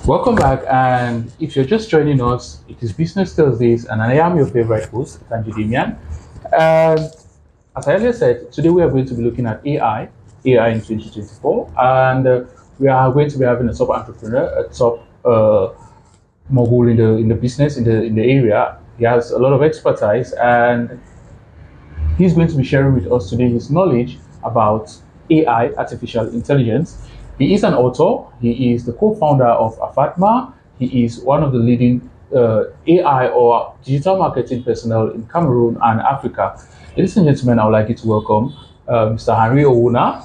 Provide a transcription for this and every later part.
Welcome back, and if you're just joining us, it is Business Thursdays, and I am your favorite host, Kanji Damian. And as I earlier said, today we are going to be looking at AI in 2024, and we are going to be having a top entrepreneur, a top mogul in the business in the area. He has a lot of expertise, and he's going to be sharing with us today his knowledge about AI, artificial intelligence. He is an author. He is the co-founder of Afatma. He is one of the leading AI or digital marketing personnel in Cameroon and Africa. Ladies and gentlemen, I would like you to welcome Mr. Henri Owona.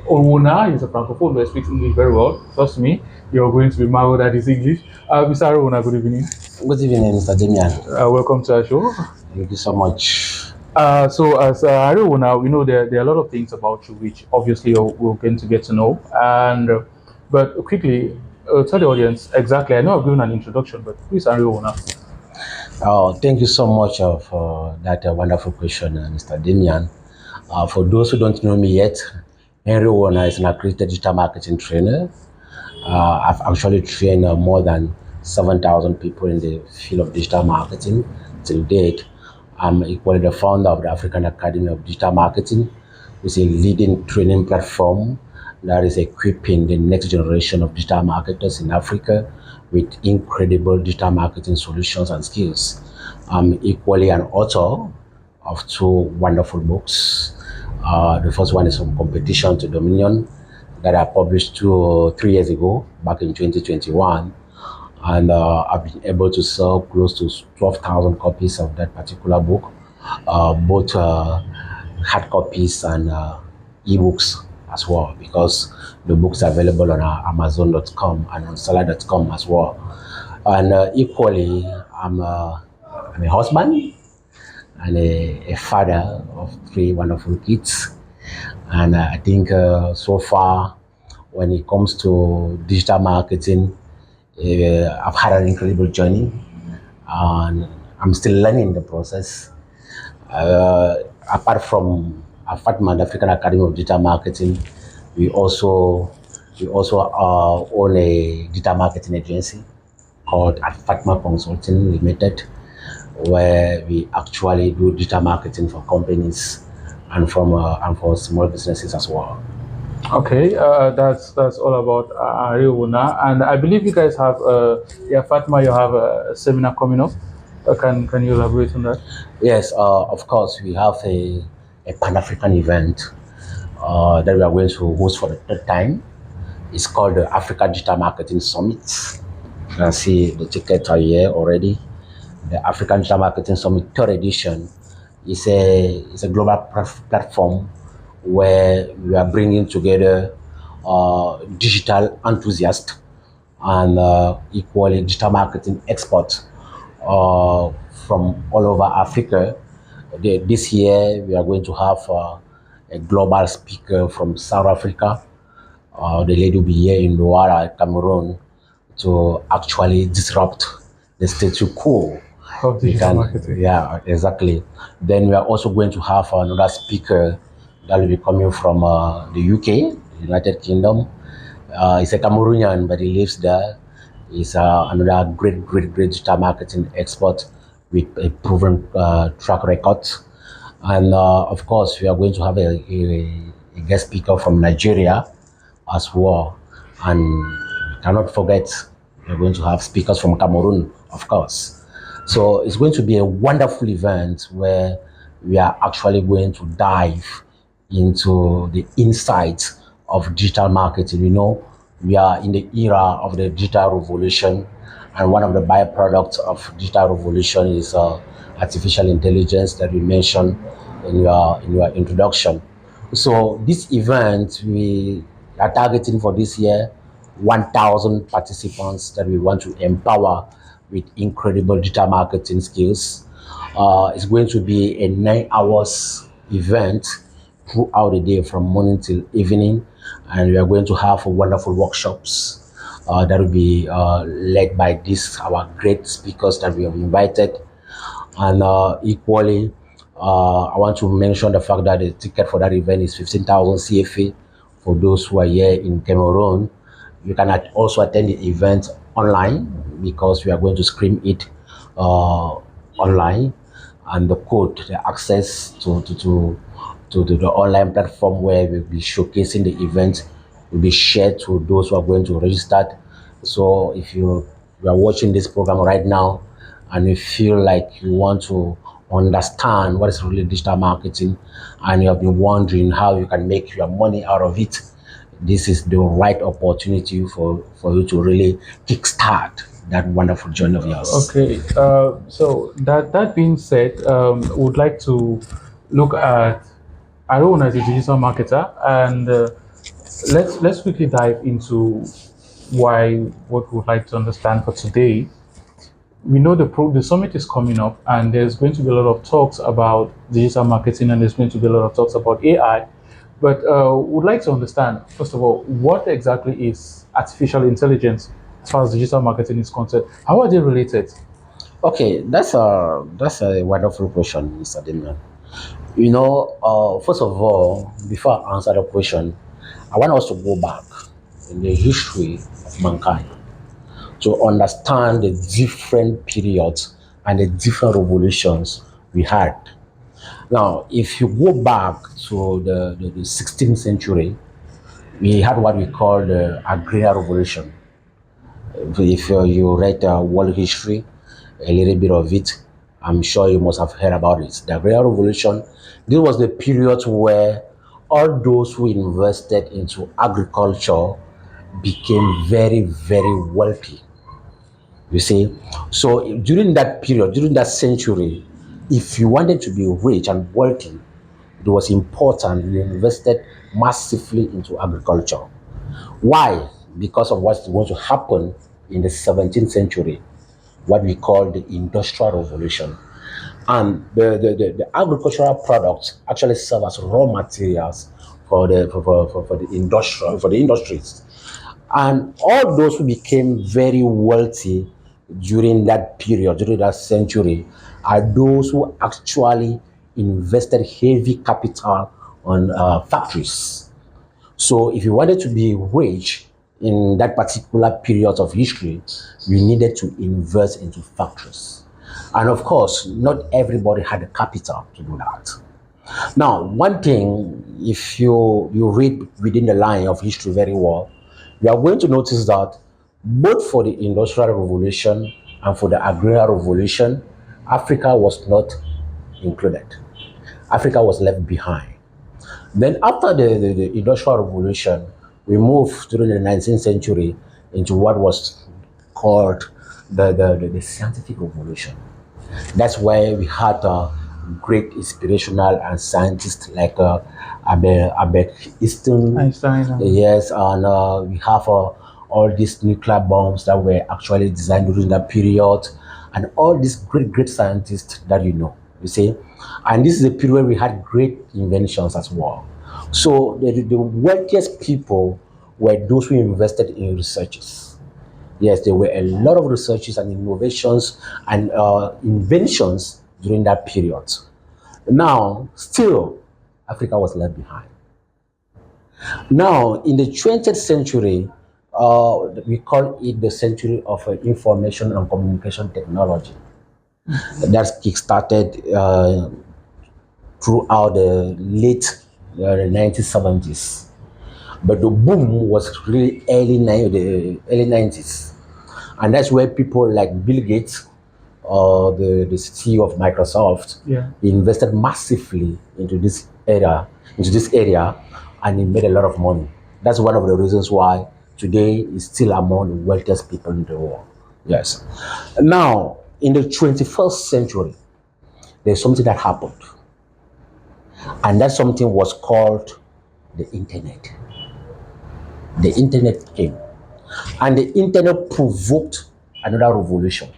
Owona is a francophone who speaks English very well. Trust me, you're going to be marveled at his English. Mr. Owona, good evening. Good evening, Mr. Damian. Welcome to our show. Thank you so much. So as I don't know, we know there are a lot of things about you which obviously we're going to get to know. And but quickly tell the audience exactly. I know I've given an introduction, but who is Henri Owona? Thank you so much for that wonderful question, Mr. Damian. For those who don't know me yet, Henri Owona is an accredited digital marketing trainer. I've actually trained more than 7,000 people in the field of digital marketing till date. I'm equally the founder of the African Academy of Digital Marketing, which is a leading training platform that is equipping the next generation of digital marketers in Africa with incredible digital marketing solutions and skills. I'm equally an author of two wonderful books. The first one is From Competition to Dominion, that I published 3 years ago, back in 2021. And I've been able to sell close to 12,000 copies of that particular book, both hard copies and ebooks as well, because the books are available on Amazon.com and on Seller.com as well. And equally, I'm a husband and a father of three wonderful kids. And I think so far, when it comes to digital marketing, I've had an incredible journey, and I'm still learning the process. Apart from Fatma, the African Academy of Digital Marketing, we also own a digital marketing agency called Fatma Consulting Limited, where we actually do digital marketing for companies and for small businesses as well. Okay, that's all about Henri Owona, and I believe you guys have Fatma, you have a seminar coming up. Can you elaborate on that? Yes, of course, we have a Pan-African event that we are going to host for the third time. It's called the Africa Digital Marketing Summit. You can see the tickets are here already. The African Digital Marketing Summit third edition is a global platform where we are bringing together digital enthusiasts and equally digital marketing experts from all over Africa. This year, we are going to have a global speaker from South Africa. The lady will be here in Owona, Cameroon, to actually disrupt the status quo. Yeah, exactly. Then we are also going to have another speaker that will be coming from the UK, United Kingdom. He's a Cameroonian, but he lives there. He's another great digital marketing expert with a proven track record. And of course, we are going to have a guest speaker from Nigeria as well. And cannot forget, we're going to have speakers from Cameroon, of course. So it's going to be a wonderful event where we are actually going to dive into the insights of digital marketing. You know, we are in the era of the digital revolution, and one of the byproducts of digital revolution is artificial intelligence that we mentioned in your introduction. So this event, we are targeting for this year 1,000 participants that we want to empower with incredible digital marketing skills. It's going to be a 9 hours event throughout the day from morning till evening, and we are going to have wonderful workshops that will be led by our great speakers that we have invited. And equally, I want to mention the fact that the ticket for that event is 15,000 CFA for those who are here in Cameroon. You can also attend the event online because we are going to stream it online, and the code, the access to the online platform where we'll be showcasing the event will be shared to those who are going to register. So if you are watching this program right now and you feel like you want to understand what is really digital marketing and you have been wondering how you can make your money out of it, this is the right opportunity for you to really kickstart that wonderful journey of yours. Okay, so that being said, would like to look at Owona as a digital marketer, and let's quickly dive into why what we would like to understand for today. We know the summit is coming up, and there's going to be a lot of talks about digital marketing, and there's going to be a lot of talks about AI. But would like to understand first of all what exactly is artificial intelligence as far as digital marketing is concerned. How are they related? Okay, that's a wonderful question, Mr. Damian. First of all, before I answer the question, I want us to go back in the history of mankind to understand the different periods and the different revolutions we had. Now, if you go back to the 16th century, we had what we call the agrarian revolution. If you read world history, a little bit of it, I'm sure you must have heard about it. The agrarian revolution, this was the period where all those who invested into agriculture became very, very wealthy. You see, so during that period, during that century, if you wanted to be rich and wealthy, it was important you invested massively into agriculture. Why? Because of what's going to happen in the 17th century, what we call the Industrial Revolution. And the agricultural products actually serve as raw materials for the industrial for the industries. And all those who became very wealthy during that period, during that century, are those who actually invested heavy capital on factories. So if you wanted to be rich in that particular period of history, you needed to invest into factories. And of course, not everybody had the capital to do that. Now, one thing, if you read within the line of history very well, you are going to notice that both for the Industrial Revolution and for the Agrarian Revolution, Africa was not included. Africa was left behind. Then after the Industrial Revolution, we moved during the 19th century into what was called the scientific revolution. That's where we had great inspirational and scientists like Albert Einstein. Einstein. Yes, and we have all these nuclear bombs that were actually designed during that period, and all these great scientists that you know. You see, and this is a period where we had great inventions as well. So the wealthiest people were those who invested in researches. Yes, there were a lot of researches and innovations and inventions during that period. Now, still, Africa was left behind. Now, in the 20th century, we call it the century of information and communication technology. That's kickstarted throughout the late 1970s. But the boom was really the early 90s. And that's where people like Bill Gates, the CEO of Microsoft, Yeah. invested massively into this area, and he made a lot of money. That's one of the reasons why today he's still among the wealthiest people in the world. Yes. Now, in the 21st century, there's something that happened, and that something was called the internet. The internet came, and the internet provoked another revolution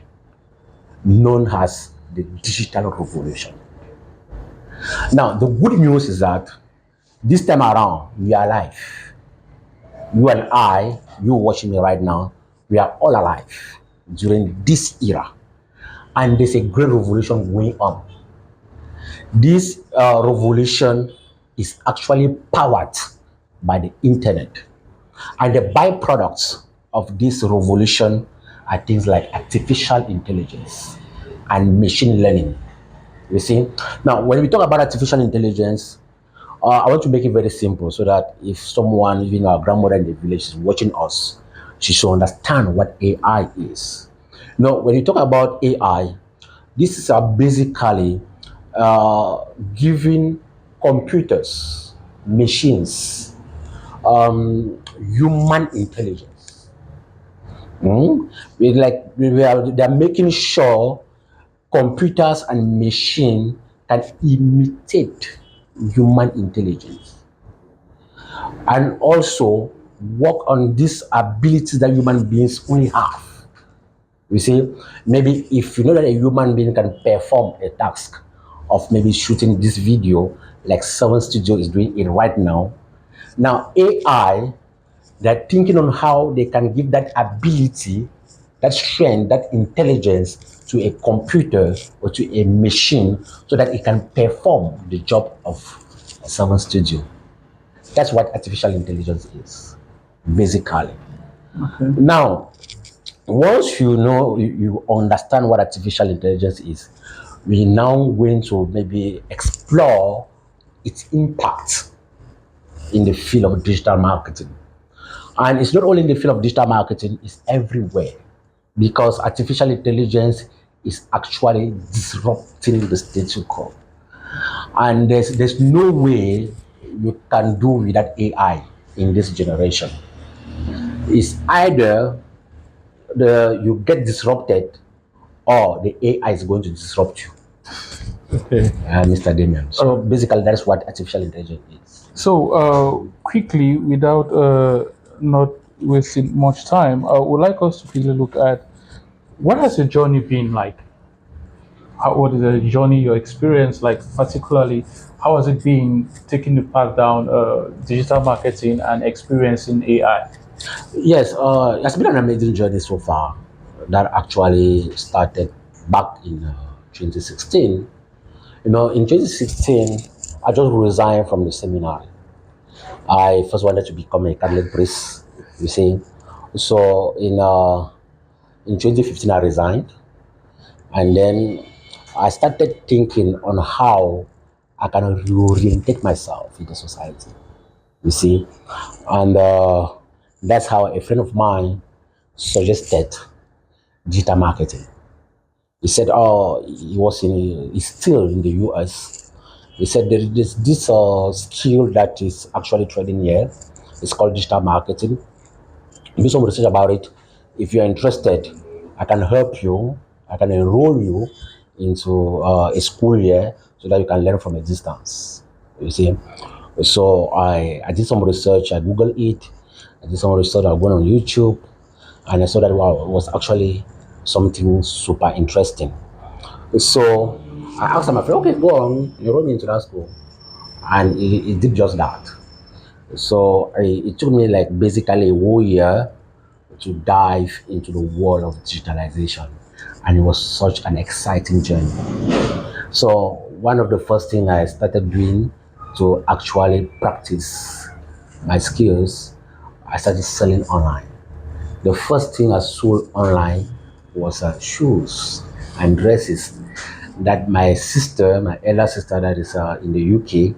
known as the digital revolution. Now, the good news is that this time around, we are alive. You and I, you watching me right now, we are all alive during this era. And there's a great revolution going on. This revolution is actually powered by the internet. And the byproducts of this revolution are things like artificial intelligence and machine learning. You see? Now, when we talk about artificial intelligence, I want to make it very simple so that if someone, even our grandmother in the village, is watching us, she should understand what AI is. Now, when you talk about AI, this is basically giving computers, machines, human intelligence. They're making sure computers and machine can imitate human intelligence and also work on these abilities that human beings only have. You see, maybe if you know that a human being can perform a task of maybe shooting this video like Seven Studio is doing it right now. Now AI, they're thinking on how they can give that ability, that strength, that intelligence to a computer or to a machine so that it can perform the job of a Seven Studio. That's what artificial intelligence is, basically. Now, once you understand what artificial intelligence is, we now going to maybe explore its impact in the field of digital marketing. And it's not only in the field of digital marketing, it's everywhere because artificial intelligence is actually disrupting the status quo. And there's no way you can do without AI in this generation. It's either you get disrupted or the AI is going to disrupt you, Okay. Mr. Damien. So basically, that's what artificial intelligence is. So, quickly, without not wasting much time, I would like us to quickly look at what has your journey been like? What is the journey, your experience like, particularly, how has it been taking the path down digital marketing and experiencing AI? Yes, it's been an amazing journey so far that actually started back in 2016. In 2016, I just resigned from the seminary. I first wanted to become a Catholic priest, you see. So in 2015, I resigned, and then I started thinking on how I can reorientate myself in the society, you see. And that's how a friend of mine suggested digital marketing. He said, "Oh, he's still in the US." He said there is this skill that is actually trading here. It's called digital marketing. Do some research about it. If you're interested, I can help you. I can enroll you into a school here so that you can learn from a distance. You see. So I did some research. I Googled it. I did some research. I went on YouTube, and I saw that wow, it was actually something super interesting. So I asked my friend, okay, go on, enroll me into that school. And it did just that. So it took me like basically a whole year to dive into the world of digitalization. And it was such an exciting journey. So one of the first things I started doing to actually practice my skills, I started selling online. The first thing I sold online was shoes and dresses that my sister, my elder sister that is in the UK,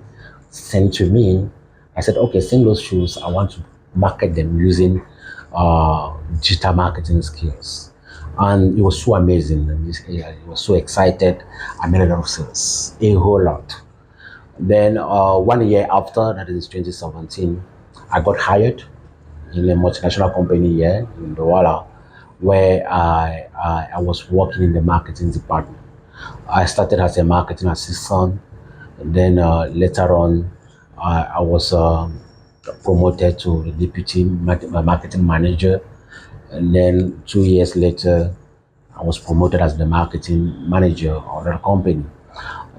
sent to me. I said, okay, send those shoes. I want to market them using digital marketing skills. And it was so amazing. It was so excited. I made a lot of sales, a whole lot. Then 1 year after, that is 2017, I got hired in a multinational company here in Douala, where I was working in the marketing department. I started as a marketing assistant, and then later on, I was promoted to the deputy marketing manager, and then 2 years later, I was promoted as the marketing manager of the company.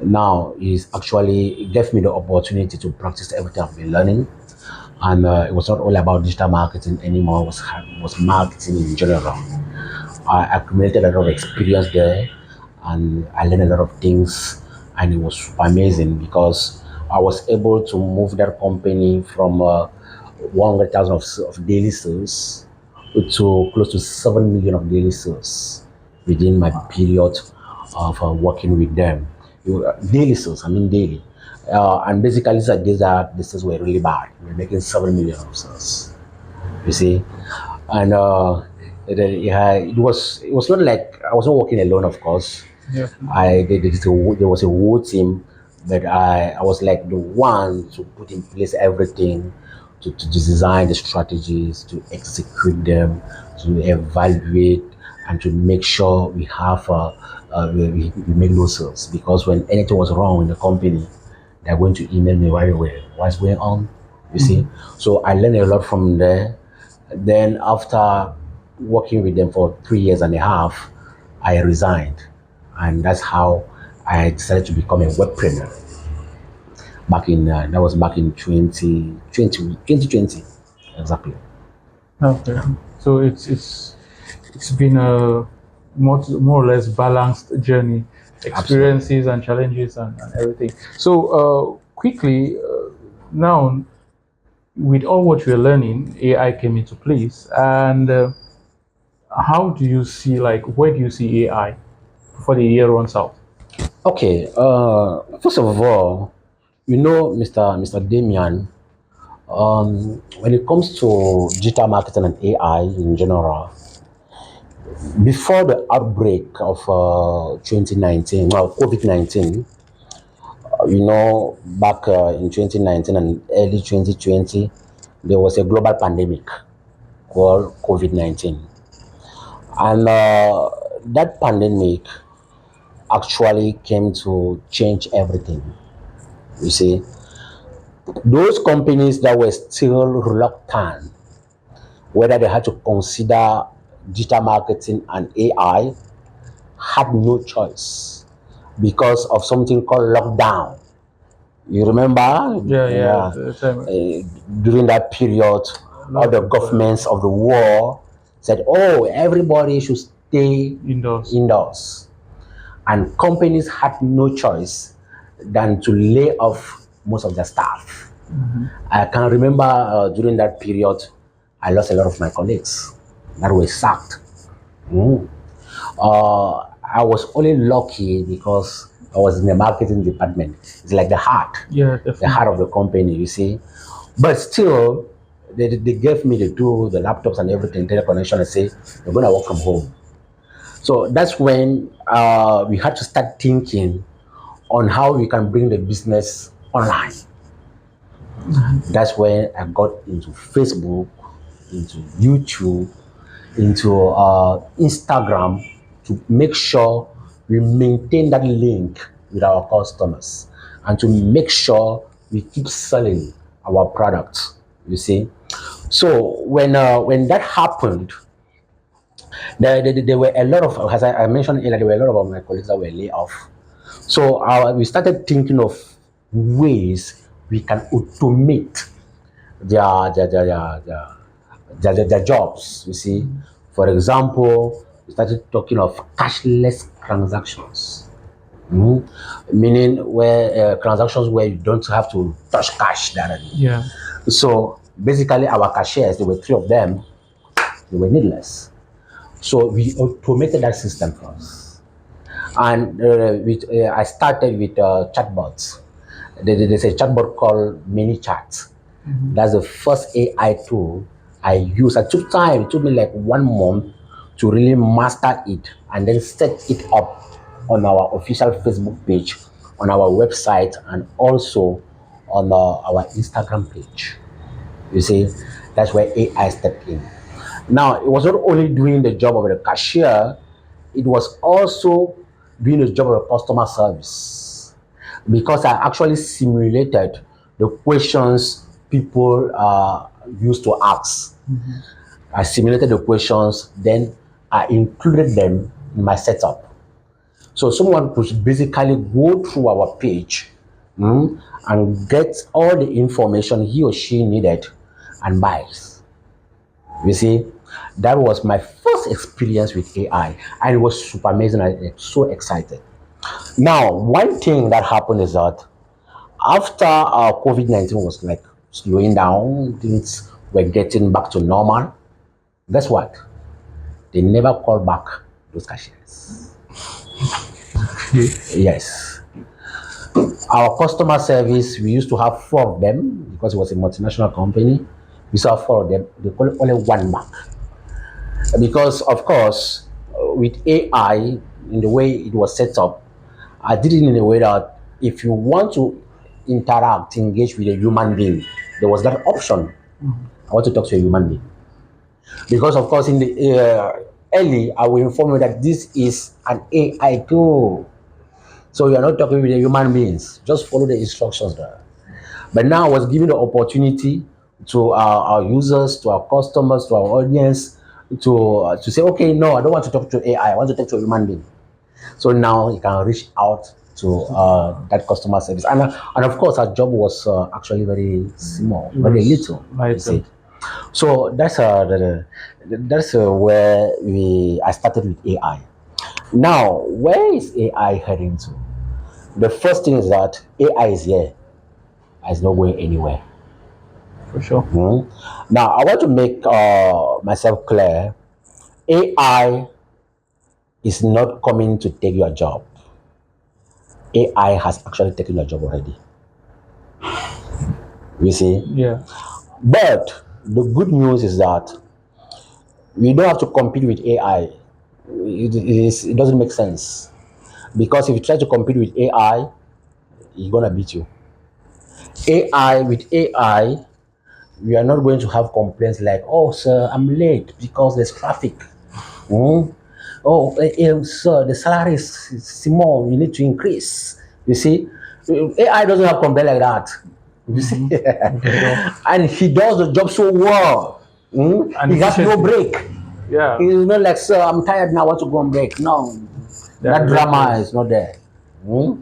Now, it gave me the opportunity to practice everything I've been learning, and it was not all about digital marketing anymore. It was marketing in general. I accumulated a lot of experience there, and I learned a lot of things, and it was super amazing because I was able to move that company from 100,000 of daily sales to close to 7 million of daily sales within my period of working with them. Daily sales, I mean daily. And basically, these are the sales were really bad. We were making 7 million of sales, you see. And yeah, it was not like I wasn't working alone, of course. Yeah. There was a whole team, but I was like the one to put in place everything, to design the strategies, to execute them, to evaluate, and to make sure we have we make those sales. Because when anything was wrong in the company, they're going to email me right away. What's going on? You see? So I learned a lot from there. Then after working with them for 3 years and a half, I resigned. And that's how I decided to become a webpreneur. That was back in 2020, exactly. Okay. So it's been a more or less balanced journey, Absolutely. experiences and challenges and everything. So quickly now, with all what we're learning, AI came into place, and how do you see, like, where do you see AI before the year runs out? Okay, first of all, Mr. Damian, when it comes to digital marketing and AI in general, before the outbreak of 2019, well, COVID-19, back in 2019 and early 2020, there was a global pandemic called COVID-19. And that pandemic actually came to change everything. You see, those companies that were still reluctant whether they had to consider digital marketing and AI had no choice because of something called lockdown. You remember? Yeah, yeah. Yeah. The time, During that period, a all lot of the people are governments of the world said, oh, everybody should stay indoors. indoors. And companies had no choice than to lay off most of their staff. I can remember during that period, I lost a lot of my colleagues that were sacked. Mm. I was only lucky because I was in the marketing department. It's like Yeah, the heart definitely. of the company, you see. But still, they gave me the tool, the laptops and everything, internet connection, and say, you're going to work from home. So that's when we had to start thinking on how we can bring the business online. That's when I got into Facebook, into YouTube, into Instagram to make sure we maintain that link with our customers and to make sure we keep selling our products. You see, so when that happened, there were a lot of, as I mentioned earlier, there were a lot of my colleagues that were laid off. So we started thinking of ways we can automate their their their their, their jobs. You see, for example, we started talking of cashless transactions. Mhm. Meaning where transactions where you don't have to touch cash directly. Yeah. So basically, our cashiers, there were three of them, they were needless. So we automated that system first. And I started with chatbots. There's a chatbot called MiniChat. That's the first AI tool I used. I took time. It took me like 1 month to really master it and then set it up on our official Facebook page, on our website, and also on our Instagram page. You see, that's where AI stepped in. Now, it was not only doing the job of the cashier, it was also doing the job of customer service because I actually simulated the questions people used to ask. I simulated the questions, then I included them in my setup. So someone could basically go through our page and get all the information he or she needed and buys. You see, that was my first experience with AI, and it was super amazing. I was so excited. Now, one thing that happened is that after COVID-19 was like slowing down, things were getting back to normal. Guess what? They never call back those cashiers. Yeah. Yes. Our customer service, we used to have four of them because it was a multinational company. We used to have four of them. They call it only one mark. Because, of course, with AI, in the way it was set up, I did it in a way that if you want to interact, engage with a human being, there was that option. I want to talk to a human being. Because, of course, in the early, I will inform you that this is an AI tool. So you are not talking with the human beings. Just follow the instructions there. But now I was giving the opportunity to our users, to our customers, to our audience to say, okay, no, I don't want to talk to AI. I want to talk to a human being. So now you can reach out to that customer service. And of course, our job was actually very small, It very was little, you lighter. see. So that's where I started with AI. Now, where is AI heading to? The first thing is that AI is here. It's not going anywhere. For sure. Now, I want to make myself clear. AI is not coming to take your job. AI has actually taken your job already. You see? Yeah. But the good news is that we don't have to compete with AI. It doesn't make sense. Because if you try to compete with AI, it's going to beat you. With AI, we are not going to have complaints like, oh, sir, I'm late because there's traffic. Hmm? Oh, sir, the salary is small. You need to increase. You see, AI doesn't have complaint like that. You see, For sure. and he does the job so well. And He has no efficiently. break. Yeah. He's not like, sir, I'm tired now. I want to go on break. No, They're that drama is relentless. not there. Hmm?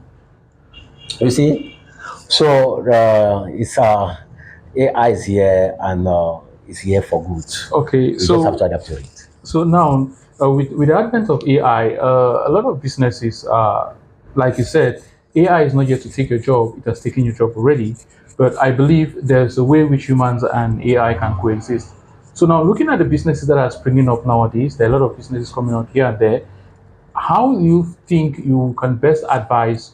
You see, so it's AI is here and it's here for good. Okay. We just have to So adapt to it. So now, with the advent of AI, a lot of businesses, like you said, AI is not yet to take your job; it has taken your job already. But I believe there's a way which humans and AI can coexist. So now, looking at the businesses that are springing up nowadays, there are a lot of businesses coming out here and there. How do you think you can best advise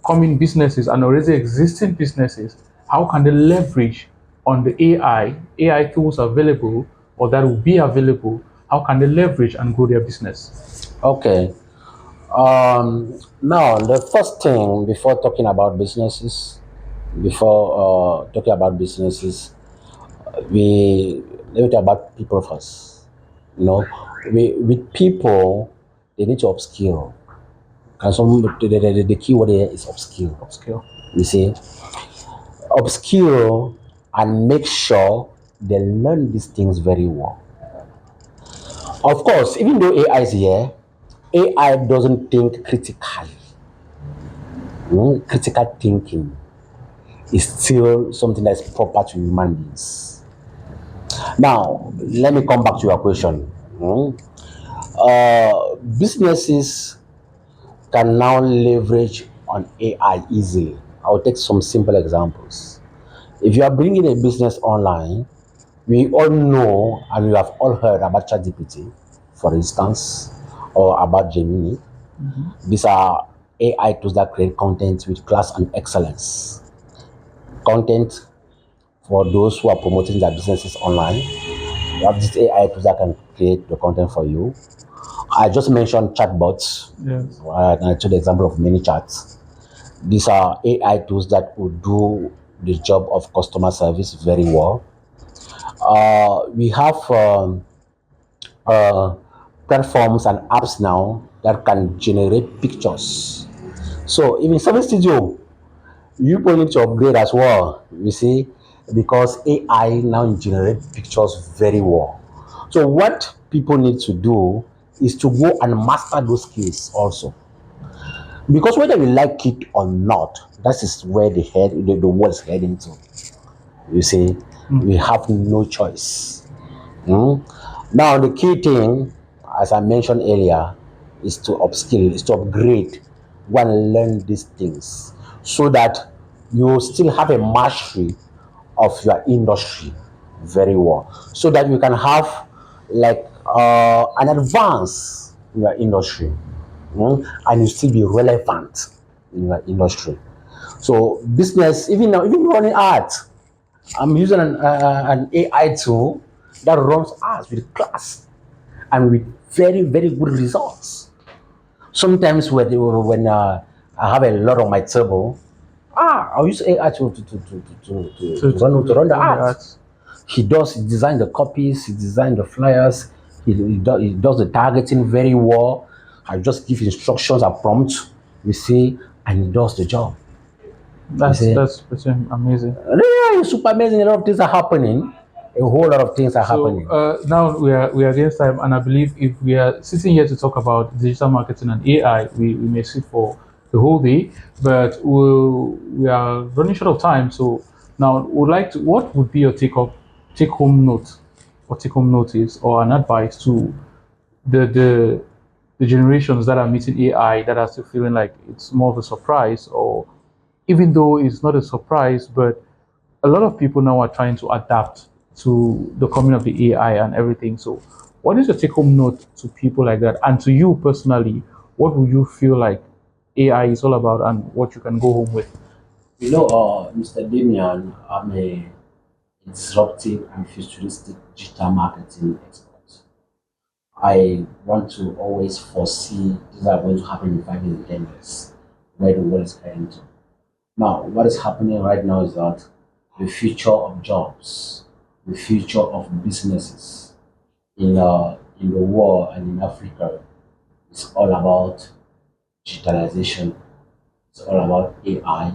coming businesses and already existing businesses? How can they leverage on the AI tools available or that will be available? How can they leverage and grow their business? Okay. Now, the first thing before talking about businesses, we let me talk about people first. You know, with people, they need to upskill. And the key word here is upskill. Upskill. You see, upskill and make sure they learn these things very well. Of course, even though AI is here, AI doesn't think critically. Critical thinking is still something that's proper to human beings. Now, let me come back to your question. Businesses can now leverage on AI easily. I'll take some simple examples. If you are bringing a business online, we all know and we have all heard about ChatGPT, for instance, or about Gemini. These are AI tools that create content with class and excellence. Content for those who are promoting their businesses online. You have these AI tools that can create the content for you. I just mentioned chatbots, Yes. and I took the example of many chats. These are AI tools that will do the job of customer service very well. We have uh, platforms and apps now that can generate pictures. So even Service Studio, you will need to upgrade as well, you see, because AI now generate pictures very well. So what people need to do is to go and master those skills also. Because whether we like it or not, that is where the world is heading to. You see, we have no choice. Hmm? Now the key thing, as I mentioned earlier, is to upskill, is to upgrade, go and learn these things so that you still have a mastery of your industry very well. So that you can have like an advance in your industry, and you still be relevant in your industry. So business, even now, even running ads, I'm using an AI tool that runs ads with class and with very very good results. Sometimes when I have a lot on my table, I'll use AI to run the run the ads. ads. He design the copies, he design the flyers, he does the targeting very well. I just give instructions, I prompt, you see, and he does the job. You see, That's pretty amazing. yeah, it's super amazing. A lot of things are happening. A whole lot of things are So happening. now we are against time, and I believe if we are sitting here to talk about digital marketing and AI, we may sit for the whole day. But we are running short of time. So now, would like to. What would be your take home note, or take home notice, or an advice to the the the generations that are meeting AI that are still feeling like it's more of a surprise, or even though it's not a surprise, but a lot of people now are trying to adapt to the coming of the AI and everything. So, what is your take home note to people like that? And to you personally, what would you feel like AI is all about and what you can go home with? Mr. Damian, I'm a disruptive and futuristic digital marketing expert. I want to always foresee things are going to happen in 5 years, 10 years, where the world is heading to. Now, what is happening right now is that the future of jobs, the future of businesses in the world and in Africa is all about digitalization. It's all about AI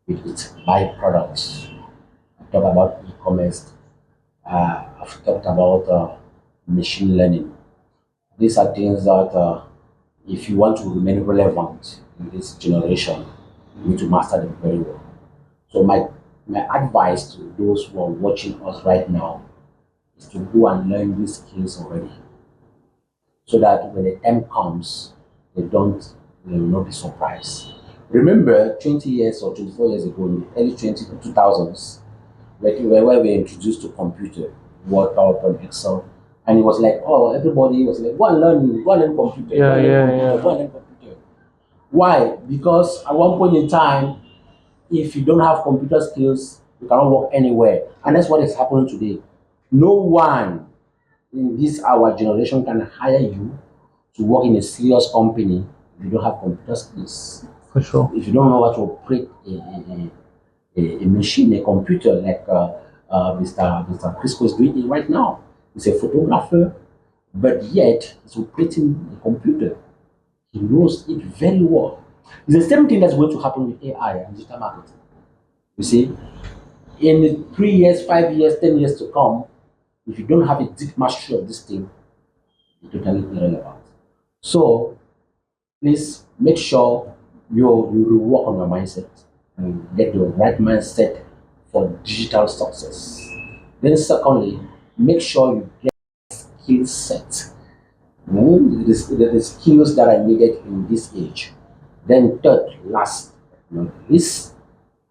with its byproducts. I've talked about e-commerce. I've talked about machine learning. These are things that, if you want to remain relevant in this generation, you need to master them very well. So my advice to those who are watching us right now is to go and learn these skills already, so that when the time comes, they will not be surprised. Remember, 20 years or 24 years ago, in the early 2000s, where we were introduced to computer, Word, PowerPoint, Excel, and it was like, oh, everybody was like, go and learn computer, go Yeah, and learn yeah, computer, go yeah. and learn computer. Why? Because at one point in time, if you don't have computer skills, you cannot work anywhere. And that's what is happening today. No one in this our generation can hire you to work in a serious company if you don't have computer skills. For sure. If you don't know how to operate a machine, a computer, like Mr. Crisco is doing it right now. He's a photographer, but yet he's operating a computer. He knows it very well. It's the same thing that's going to happen with AI and digital marketing. You see, in 3 years, 5 years, 10 years to come, if you don't have a deep mastery of this thing, it's totally irrelevant. So please make sure you work on your mindset and get the right mindset for digital success. Then secondly, make sure you get skill set. The skills that are needed in this age. Then third, last, this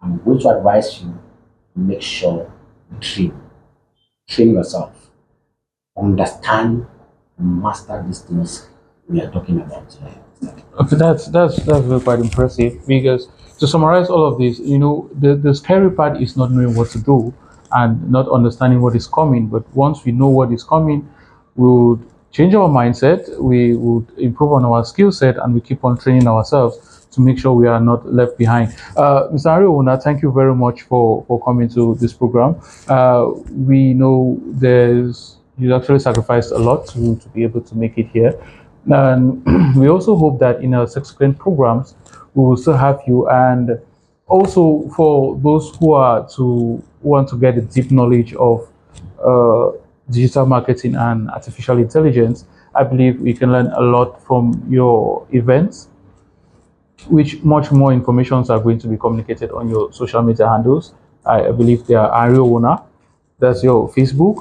I'm going to advise you to make sure you train yourself, understand, and master these things we are talking about today. Okay, that's really quite impressive because to summarize all of this, the scary part is not knowing what to do and not understanding what is coming. But once we know what is coming, we would change our mindset, we would improve on our skill set, and we keep on training ourselves to make sure we are not left behind. Mr. Owona, thank you very much for coming to this program. We know you actually sacrificed a lot to be able to make it here. And we also hope that in our subsequent programs, we will still have you. And also for those who want to get a deep knowledge of uh, digital marketing and artificial intelligence, I believe we can learn a lot from your events, which much more informations are going to be communicated on your social media handles. I believe they are Owona. That's your Facebook,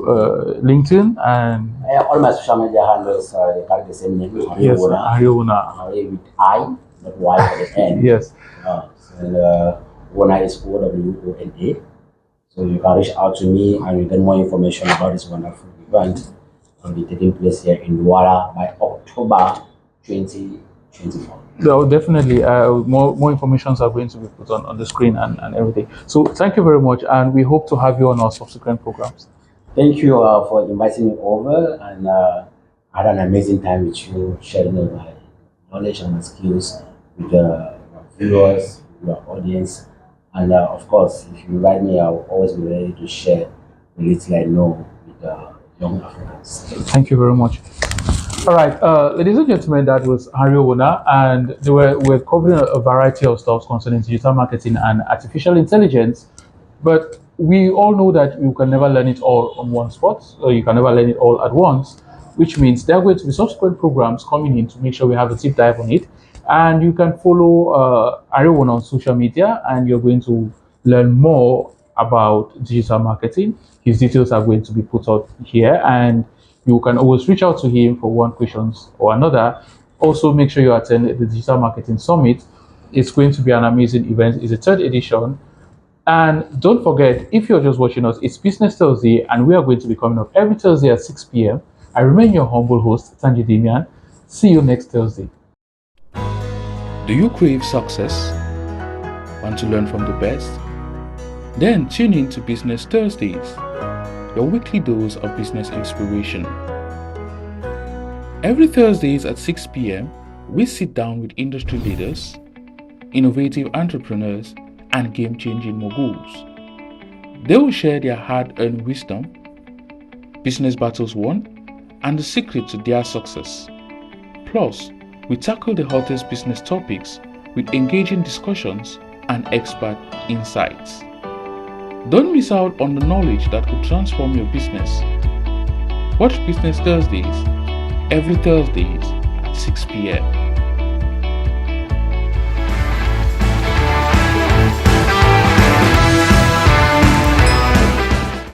LinkedIn, and All my social media handles they carry the same name, yes, Owona, Owona. with I, not Y at the end. Yes. And Owona is Owona. So you can reach out to me and you get more information about this wonderful event. will be taking place here in Douala by October 2024. No, definitely. More informations are going to be put on the screen and everything. So thank you very much, and we hope to have you on our subsequent programs. Thank you for inviting me over, and I had an amazing time with you, sharing my knowledge and my skills with your viewers, your audience. And of course, if you invite me, I'll always be ready to share the little I know with young Africans. Thank you very much. All right, ladies and gentlemen, that was Henri Owona, and we're covering a variety of stuff concerning digital marketing and artificial intelligence. But we all know that you can never learn it all on one spot, or you can never learn it all at once, which means there are going to be subsequent programs coming in to make sure we have a deep dive on it. And you can follow Henri Owona on social media, and you're going to learn more about digital marketing. His details are going to be put out here, and you can always reach out to him for one questions or another. Also, make sure you attend the Digital Marketing Summit. It's going to be an amazing event. It's the third edition. And don't forget, if you're just watching us, it's Business Thursday, and we are going to be coming up every Thursday at 6 p.m. I remain your humble host, Tanji Damian. See you next Thursday. Do you crave success? Want to learn from the best? Then tune in to Business Thursdays, your weekly dose of business inspiration. Every Thursdays at 6 p.m., we sit down with industry leaders, innovative entrepreneurs, and game-changing moguls. They will share their hard-earned wisdom, business battles won, and the secret to their success. Plus, we tackle the hottest business topics with engaging discussions and expert insights. Don't miss out on the knowledge that could transform your business. Watch Business Thursdays every Thursdays at 6 p.m.